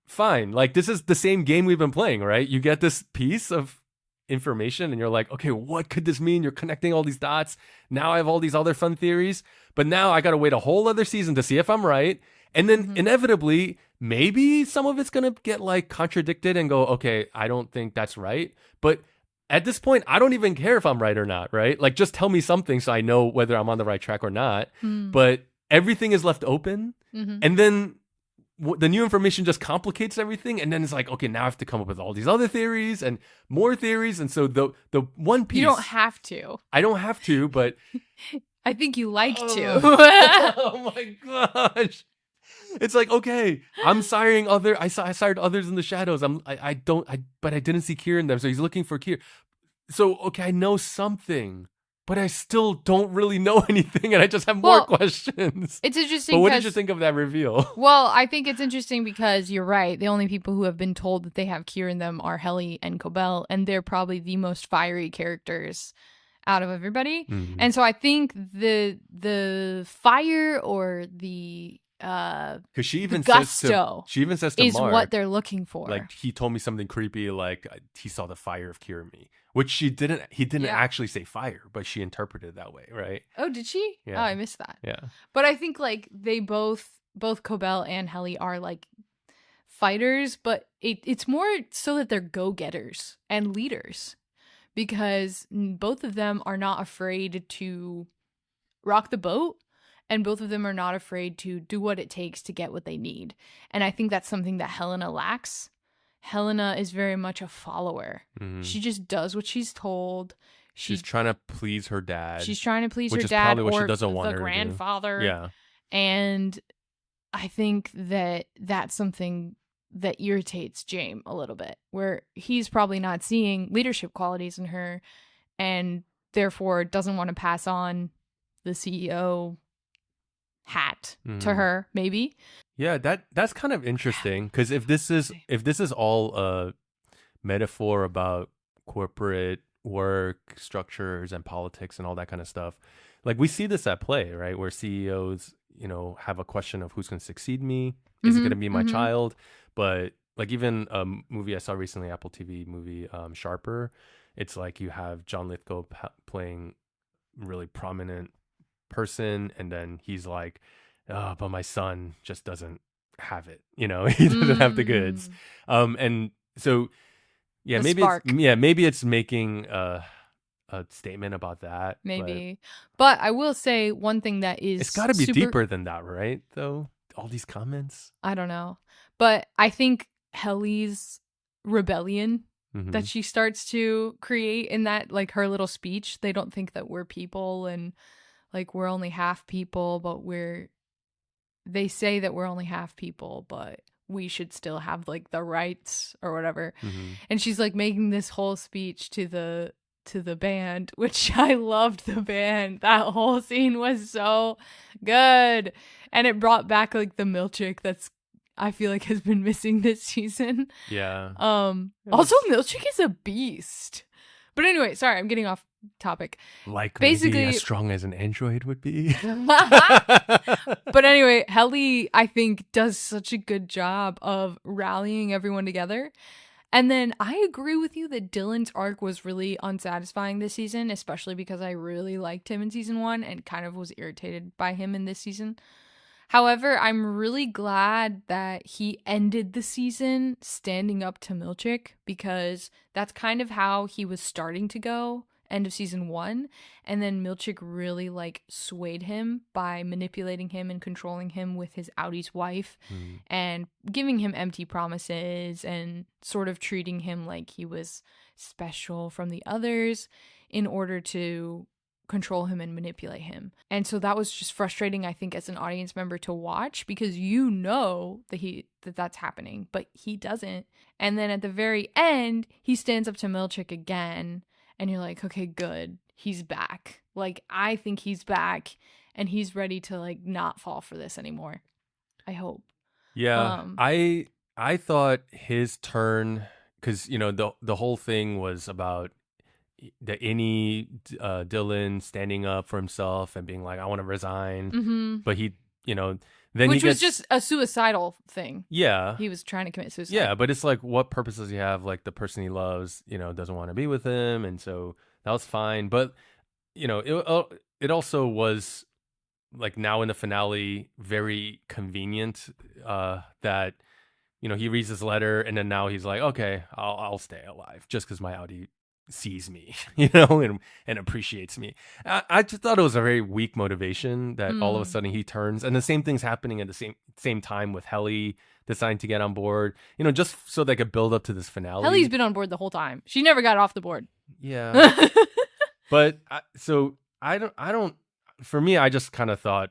fine. Like, this is the same game we've been playing, right? You get this piece of information and you're like, okay, what could this mean? You're connecting all these dots. Now I have all these other fun theories, but now I got to wait a whole other season to see if I'm right. And then inevitably, maybe some of it's going to get like contradicted and go, okay, I don't think that's right. But at this point, I don't even care if I'm right or not, right? Like, just tell me something so I know whether I'm on the right track or not. But everything is left open. And then the new information just complicates everything. And then it's like, okay, now I have to come up with all these other theories and more theories. And so the one piece...
You don't have to.
I don't have to, but...
I think you like to.
Oh my gosh. It's like, okay, I'm siring I sired others in the shadows. But I didn't see Kier in them. So he's looking for Kier. So, okay, I know something, but I still don't really know anything. And I just have more questions.
It's interesting.
But what did you think of that reveal?
Well, I think it's interesting because you're right. The only people who have been told that they have Kier in them are Helly and Cobell. And they're probably the most fiery characters out of everybody. And so I think the fire or the...
because she even
gusto
says to
is
Mark,
what they're looking for.
Like, he told me something creepy, like he saw the fire of Kier in me, which he didn't actually say fire, but she interpreted it that way, right?
Oh, did she?
Yeah.
Oh, I missed that.
Yeah.
But I think like they both Cobell and Helly are like fighters, but it's more so that they're go-getters and leaders, because both of them are not afraid to rock the boat and both of them are not afraid to do what it takes to get what they need. And I think that's something that Helena lacks. Helena is very much a follower.
Mm-hmm.
She just does what she's told.
She's trying to please her dad.
She's trying to please her
which is
dad
probably what
or
she doesn't want
the
her
grandfather.
to do. Yeah.
And I think that that's something that irritates Jame a little bit, where he's probably not seeing leadership qualities in her and therefore doesn't want to pass on the CEO hat to her, maybe.
Yeah, that's kind of interesting, because if this is all a metaphor about corporate work structures and politics and all that kind of stuff, like we see this at play, right? Where CEOs, have a question of who's going to succeed me. Is it going to be my child? But like even a movie I saw recently, Apple TV movie, Sharper, it's like you have John Lithgow playing really prominent person, and then he's like, oh, but my son just doesn't have it, he doesn't have the goods. And so maybe it's making a statement about that,
maybe. But I will say one thing that is,
it's got to be deeper than that, right? Though all these comments,
I don't know, but I think Helly's rebellion that she starts to create in that, like, her little speech, they don't think that we're people, and like we're only half people, but they say that we're only half people, but we should still have like the rights or whatever. And she's like making this whole speech to the band, which I loved. The band, that whole scene was so good, and it brought back like the Milchick that's, I feel like, has been missing this season.
Yeah.
Also Milchick is a beast. But anyway, sorry, I'm getting off topic.
Like, basically maybe as strong as an android would be.
But anyway, Helly, I think, does such a good job of rallying everyone together. And then I agree with you that Dylan's arc was really unsatisfying this season, especially because I really liked him in season 1 and kind of was irritated by him in this season. However, I'm really glad that he ended the season standing up to Milchick, because that's kind of how he was starting to go, end of season 1. And then Milchick really like swayed him by manipulating him and controlling him with his Outie's wife and giving him empty promises and sort of treating him like he was special from the others in order to control him and manipulate him. And so that was just frustrating, I think, as an audience member to watch, because that that's happening, but he doesn't. And then at the very end, he stands up to Milchick again, and you're like, okay, good, he's back. Like, I think he's back, and he's ready to like not fall for this anymore, I hope.
Yeah. I thought his turn, because the whole thing was about the Innie Dylan standing up for himself and being like, I want to resign. But he, then
which was just a suicidal thing.
Yeah.
He was trying to commit suicide.
Yeah, but it's like, what purpose does he have? Like, the person he loves, doesn't want to be with him. And so that was fine. But, it also was like, now in the finale, very convenient that, he reads this letter and then now he's like, okay, I'll stay alive just because my Outie sees me, and appreciates me. I just thought it was a very weak motivation that all of a sudden he turns, and the same thing's happening at the same time with Helly deciding to get on board, just so they could build up to this finale.
Helly's been on board the whole time. She never got off the board.
Yeah. But I don't, for me, I just kind of thought,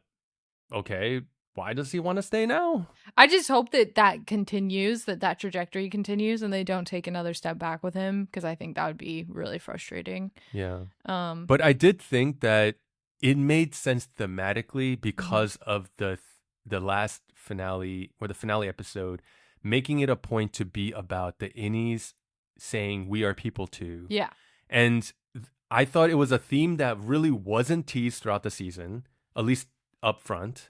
okay, why does he want to stay now?
I just hope that continues, that trajectory continues, and they don't take another step back with him, because I think that would be really frustrating.
Yeah. But I did think that it made sense thematically because of the last finale, or the finale episode, making it a point to be about the Innies saying we are people too.
Yeah.
And I thought it was a theme that really wasn't teased throughout the season, at least up front.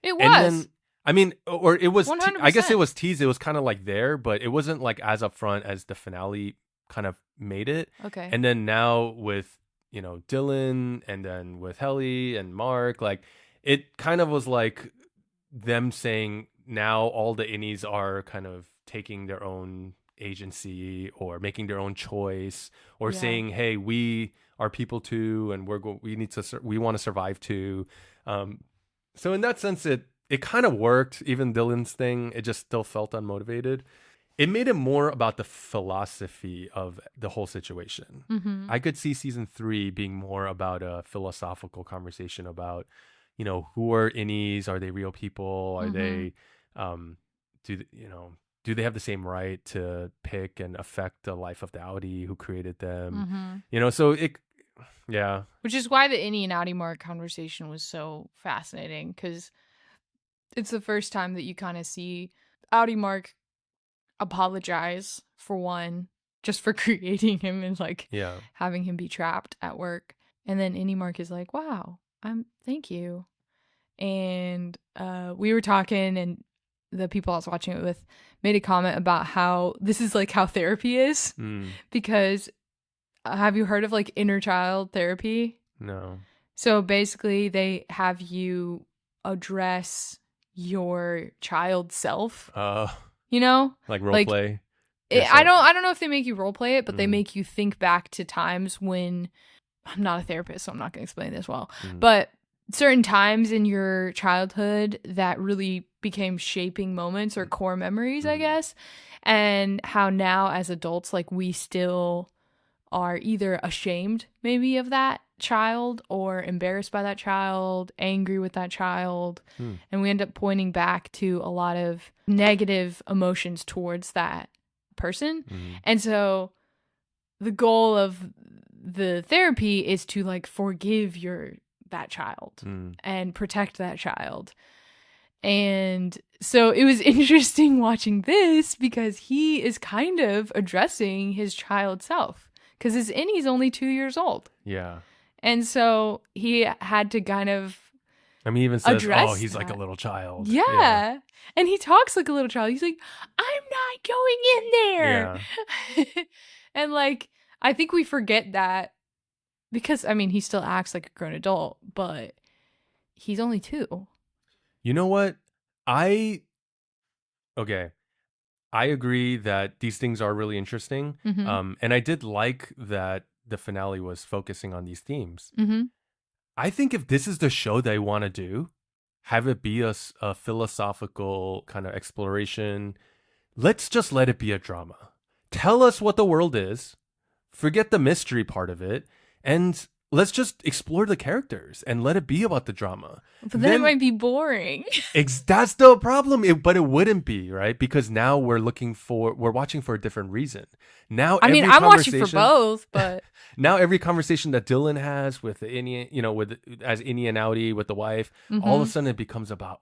It was.
And then, I mean, or it was, I guess it
100%.
was teased. It was kind of like there, but it wasn't like as upfront as the finale kind of made it.
Okay.
And then now with, Dylan, and then with Helly and Mark, like, it kind of was like them saying now all the Innies are kind of taking their own agency or making their own choice, or saying, hey, we are people too, and we want to survive too. So in that sense, it kind of worked. Even Dylan's thing, it just still felt unmotivated. It made it more about the philosophy of the whole situation.
Mm-hmm.
I could see season 3 being more about a philosophical conversation about, who are Innies? Are they real people? Are they, do they have the same right to pick and affect the life of the Outie who created them? So yeah.
Which is why the Innie and Outie Mark conversation was so fascinating, because it's the first time that you kind of see Outie Mark apologize, for one, just for creating him and having him be trapped at work. And then Innie Mark is like, wow, thank you. And we were talking, and the people I was watching it with made a comment about how this is how therapy is. Because have you heard of inner child therapy?
No.
So basically they have you address your child self.
Like role play.
I don't know if they make you role play it, but they make you think back to times when, I'm not a therapist, so I'm not going to explain this well, but certain times in your childhood that really became shaping moments or core memories, I guess, and how now as adults, we still are either ashamed maybe of that child or embarrassed by that child, angry with that child, and we end up pointing back to a lot of negative emotions towards that person. And so the goal of the therapy is to forgive that child and protect that child. And so it was interesting watching this because he is kind of addressing his child self, because his Innie's only 2 years old.
Yeah.
And so he had to kind of
he even says, he's like a little child.
Yeah. And he talks like a little child. He's like, I'm not going in there. Yeah. And I think we forget that because, he still acts like a grown adult, but he's only 2.
You know what? I agree that these things are really interesting. And I did like that the finale was focusing on these themes. I think if this is the show they want to do, have it be a philosophical kind of exploration, let's just let it be a drama. Tell us what the world is, forget the mystery part of it, and let's just explore the characters and let it be about the drama.
But then it might be boring.
That's the problem. But it wouldn't be, right? Because now we're watching for a different reason. Now,
I'm watching for both, but
now every conversation that Dylan has with the Innie, as Innie and Outie with the wife, all of a sudden it becomes about,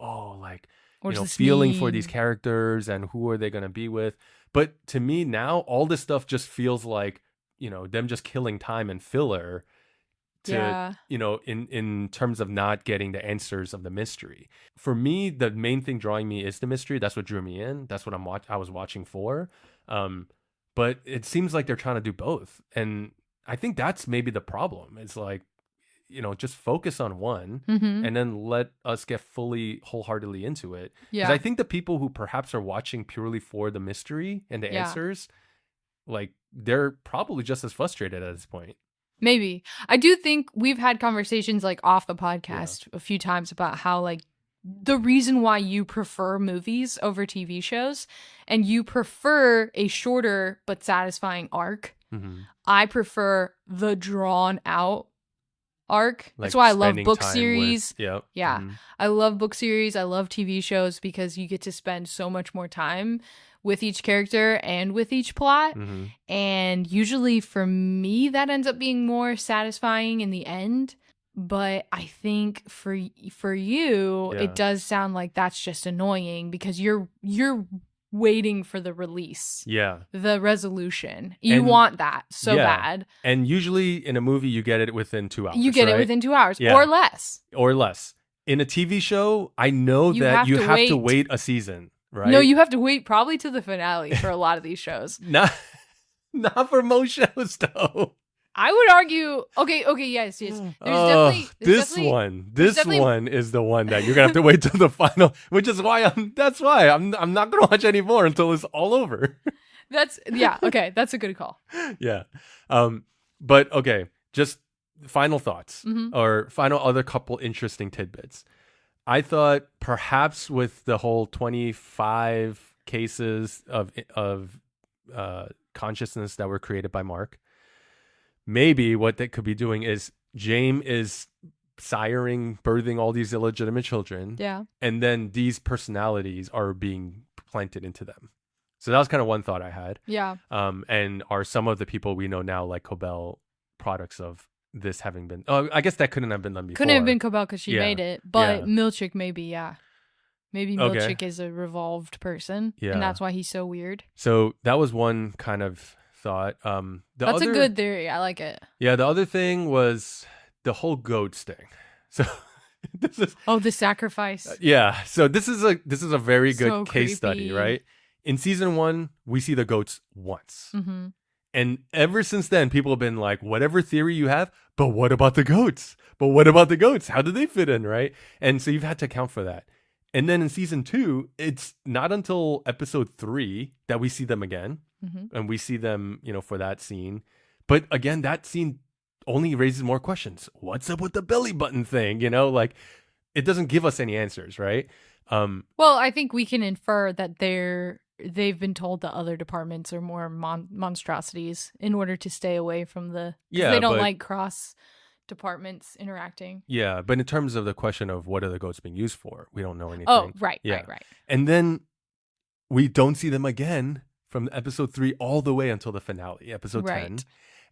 feeling for these characters and who are they going to be with. But to me now, all this stuff just feels like, them just killing time and filler. In terms of not getting the answers of the mystery. For me, the main thing drawing me is the mystery. That's what drew me in. That's what I was watching for. But it seems like they're trying to do both. And I think that's maybe the problem. It's just focus on one and then let us get wholeheartedly into it. Because I think the people who perhaps are watching purely for the mystery and the answers, they're probably just as frustrated at this point.
Maybe. I do think we've had conversations off the podcast a few times about how the reason why you prefer movies over TV shows and you prefer a shorter but satisfying arc. I prefer the drawn out arc. That's why I love book series. I love book series. I love TV shows because you get to spend so much more time with each character and with each plot. And usually for me, that ends up being more satisfying in the end. But I think for you, it does sound like that's just annoying because you're waiting for the release. The resolution. You want that so bad.
And usually in a movie, you get it within 2 hours.
You get it within 2 hours or less.
Or less. In a TV show, I know that you have to wait a season. Right?
No, you have to wait probably to the finale for a lot of these shows.
Not for most shows, though.
I would argue. Okay, yes. There's definitely
this one is the one that you're gonna have to wait till the final, which is why I'm not gonna watch any more until it's all over.
Okay, that's a good call.
But okay, just final thoughts or final other couple interesting tidbits. I thought perhaps with the whole 25 cases of consciousness that were created by Mark, maybe what they could be doing is Jame is birthing all these illegitimate children.
Yeah.
And then these personalities are being planted into them. So that was kind of one thought I had.
Yeah.
And are some of the people we know now, like Cobell, products of this having been... Oh, I guess that couldn't have been done before.
Couldn't have been Cobell because she made it. But Milchick maybe, yeah. Maybe Milchick is a revolved person. Yeah. And that's why he's so weird.
So that was one kind of thought.
That's a good theory. I like it.
Yeah, the other thing was the whole goats thing. So this is
the sacrifice.
Yeah. So this is a very good case study, right? In season 1, we see the goats once.
Mm-hmm.
And ever since then, people have been like, whatever theory you have, but what about the goats? But what about the goats? How do they fit in, right? And so you've had to account for that. And then in season 2, it's not until episode 3 that we see them again.
Mm-hmm.
And we see them, for that scene. But again, that scene only raises more questions. What's up with the belly button thing? Like it doesn't give us any answers, right?
Well, I think we can infer that they've been told that other departments are more monstrosities in order to stay away from they don't like cross departments interacting.
Yeah, but in terms of the question of what are the goats being used for, we don't know anything.
Oh, right.
And then we don't see them again from episode 3 all the way until the finale, episode 10.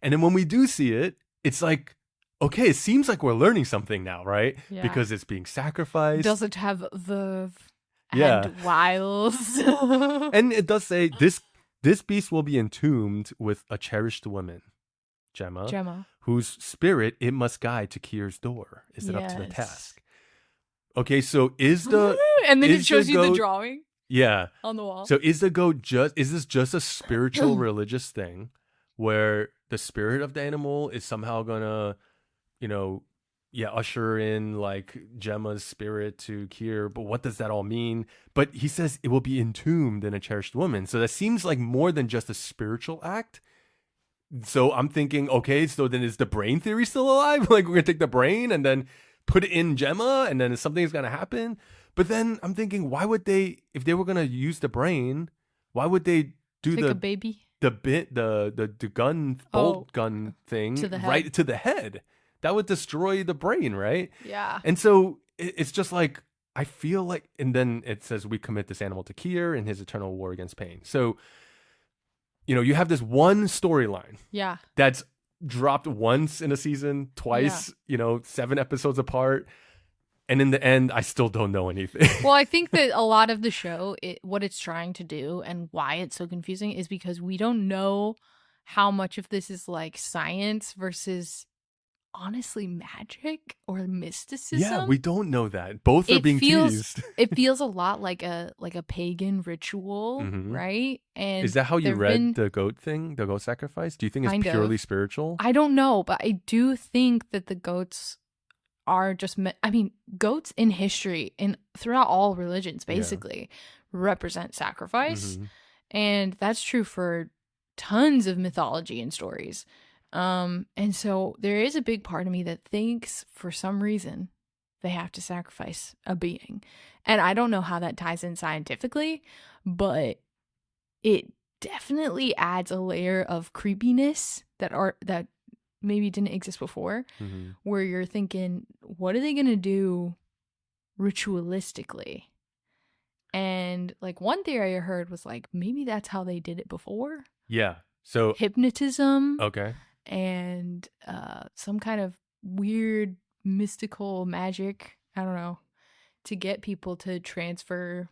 And then when we do see it, it's like, okay, it seems like we're learning something now, right?
Yeah.
Because it's being sacrificed.
Does it have verve and wiles?
And it does say this beast will be entombed with a cherished woman, Gemma, whose spirit it must guide to Kier's door. Is it up to the task? Okay, so is the
and then it shows you the drawing.
Yeah,
on the wall.
So is this just a spiritual religious thing where the spirit of the animal is somehow gonna, usher in like Gemma's spirit to Kier? But what does that all mean? But he says it will be entombed in a cherished woman. So that seems like more than just a spiritual act. So I'm thinking, okay, so then is the brain theory still alive? Like we're gonna take the brain and then put it in Gemma, and then something's gonna happen. But then I'm thinking, why would they, if they were gonna use the brain, why would they do
a baby?
The gun bolt gun thing right to the head? That would destroy the brain, right?
Yeah.
And so it's just like, I feel like, and then it says we commit this animal to Kier in his eternal war against pain. So, you have this one storyline.
Yeah.
That's dropped once in a season, twice, 7 episodes apart. And in the end, I still don't know anything.
Well, I think that a lot of the show, what it's trying to do and why it's so confusing is because we don't know how much of this is like science versus honestly magic or mysticism.
Yeah, we don't know that. Both are being teased.
It feels a lot like a pagan ritual, right? And
is that how you read the goat thing, the goat sacrifice? Do you think it's purely spiritual?
I don't know, but I do think that the goats are just, goats in history and throughout all religions basically represent sacrifice. And that's true for tons of mythology and stories. And so there is a big part of me that thinks for some reason they have to sacrifice a being. And I don't know how that ties in scientifically, but it definitely adds a layer of creepiness that maybe didn't exist before, where you're thinking, what are they going to do ritualistically? And like one theory I heard was like, maybe that's how they did it before.
Yeah. So
hypnotism.
Okay.
And some kind of weird mystical magic, I don't know, to get people to transfer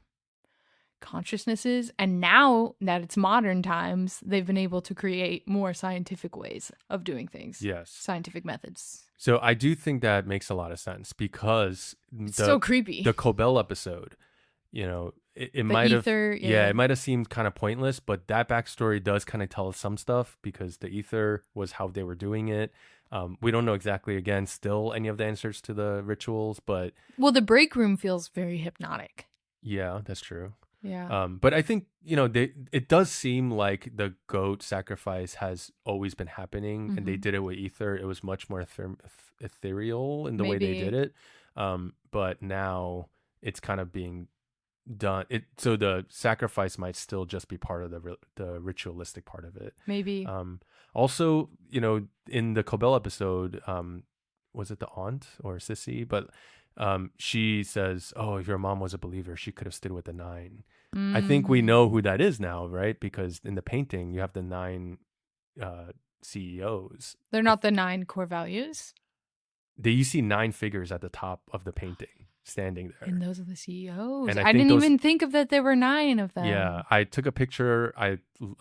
consciousnesses. And now that it's modern times, they've been able to create more scientific ways of doing things.
Yes.
Scientific methods.
So I do think that makes a lot of sense because
it's so creepy.
The Cobell episode, it might have, it might have seemed kind of pointless, but that backstory does kind of tell us some stuff because the ether was how they were doing it. We don't know exactly, again, still any of the answers to the rituals, but
the break room feels very hypnotic.
Yeah, that's true.
Yeah.
But I think, it does seem like the goat sacrifice has always been happening and they did it with ether. It was much more ethereal in the way they did it. But now it's kind of being done. So the sacrifice might still just be part of the ritualistic part of it.
Maybe.
Also, in the Cobell episode, was it the aunt or Sissy? But she says, "Oh, if your mom was a believer, she could have stood with the 9." I think we know who that is now, right? Because in the painting, you have the 9 CEOs.
They're not the 9 core values.
You see 9 figures at the top of the painting standing there,
and those are the CEOs.
And
I didn't even think of that. There were 9 of them.
Yeah, I took a picture. I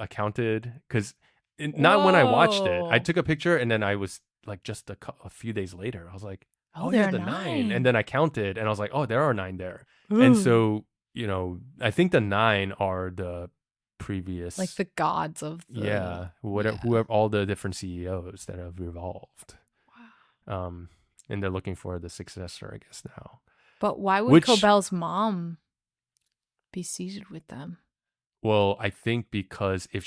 counted because not when I watched it. I took a picture and then I was like, just a few days later, I was like, "Oh, there are the 9," and then I counted and I was like, "Oh, there are 9 there." Ooh. And so I think the 9 are the previous,
like the gods of the
whoever all the different CEOs that have revolved. Wow. And they're looking for the successor, I guess, now.
But why would Cobell's mom be seated with them?
Well, I think because if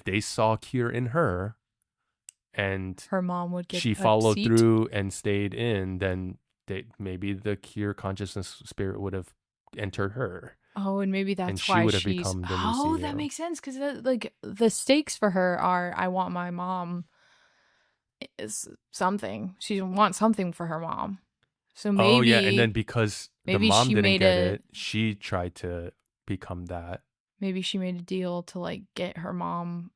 they saw Kier in her, and
her mom would get
she followed through and stayed in, then maybe the Kier consciousness spirit would have entered her.
Oh, and maybe that's why she's become the new CEO. That makes sense, because the stakes for her are, I want my mom is something. She wants something for her mom. So maybe,
and then because the mom didn't get it, she tried to become that.
Maybe she made a deal to get her mom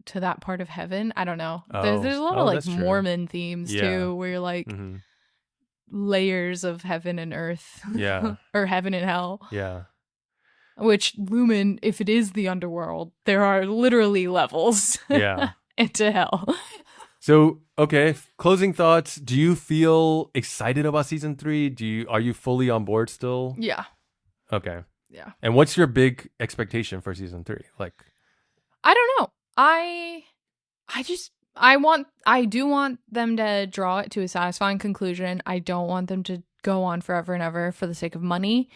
to that part of heaven. I don't know. There's a lot of Mormon themes too, where you're layers of heaven and earth.
Yeah.
Or heaven and hell.
Yeah.
Which Lumen, if it is the underworld, there are literally levels.
Yeah.
into hell.
So, okay, closing thoughts. Do you feel excited about season 3? Are you fully on board still?
Yeah.
Okay.
Yeah.
And what's your big expectation for season 3?
I don't know. I do want them to draw it to a satisfying conclusion. I don't want them to go on forever and ever for the sake of money.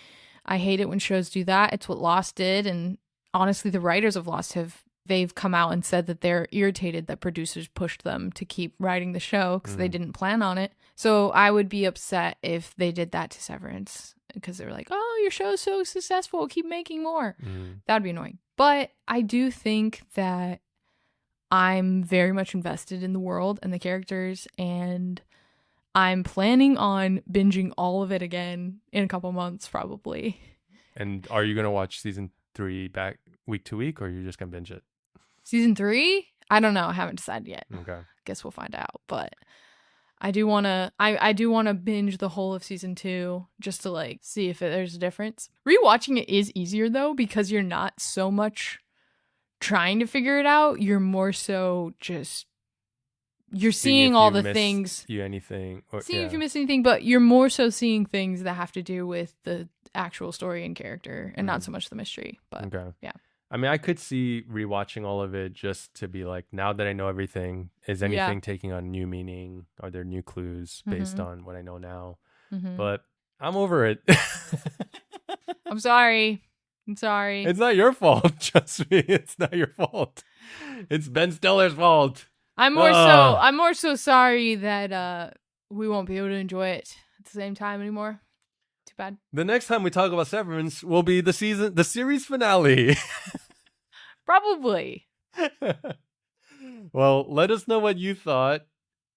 I hate it when shows do that. It's what Lost did, and honestly, the writers of Lost they've come out and said that they're irritated that producers pushed them to keep writing the show because they didn't plan on it. So I would be upset if they did that to Severance, because they were like, "Oh, your show's so successful, keep making more." That would be annoying. But I do think that I'm very much invested in the world and the characters, and I'm planning on binging all of it again in a couple months, probably.
And are you going to watch season 3 back week to week, or are you just going to binge it?
Season 3? I don't know. I haven't decided yet.
Okay.
Guess we'll find out. But I do want to I do want to binge the whole of season 2 just to see if there's a difference. Rewatching it is easier though, because you're not so much trying to figure it out. You're more so just seeing all the things.
Anything.
Seeing if you miss anything, but you're more so seeing things that have to do with the actual story and character and not so much the mystery. But yeah.
I mean, I could see rewatching all of it just to be like, now that I know everything, is anything taking on new meaning? Are there new clues based on what I know now? But I'm over it.
I'm sorry.
It's not your fault. Trust me, it's not your fault. It's Ben Stiller's fault.
I'm more so sorry that we won't be able to enjoy it at the same time anymore. Too bad.
The next time we talk about Severance will be the series finale.
Probably.
Well, let us know what you thought.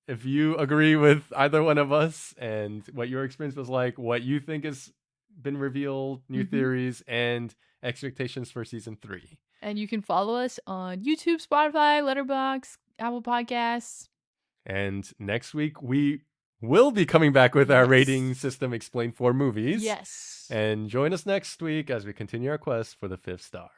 If you agree with either one of us and what your experience was like, what you think has been revealed, new theories, and expectations for season 3.
And you can follow us on YouTube, Spotify, Letterboxd, Apple Podcasts. And
next week, we will be coming back with our rating system explained for movies.
Yes.
And join us next week as we continue our quest for the 5th star.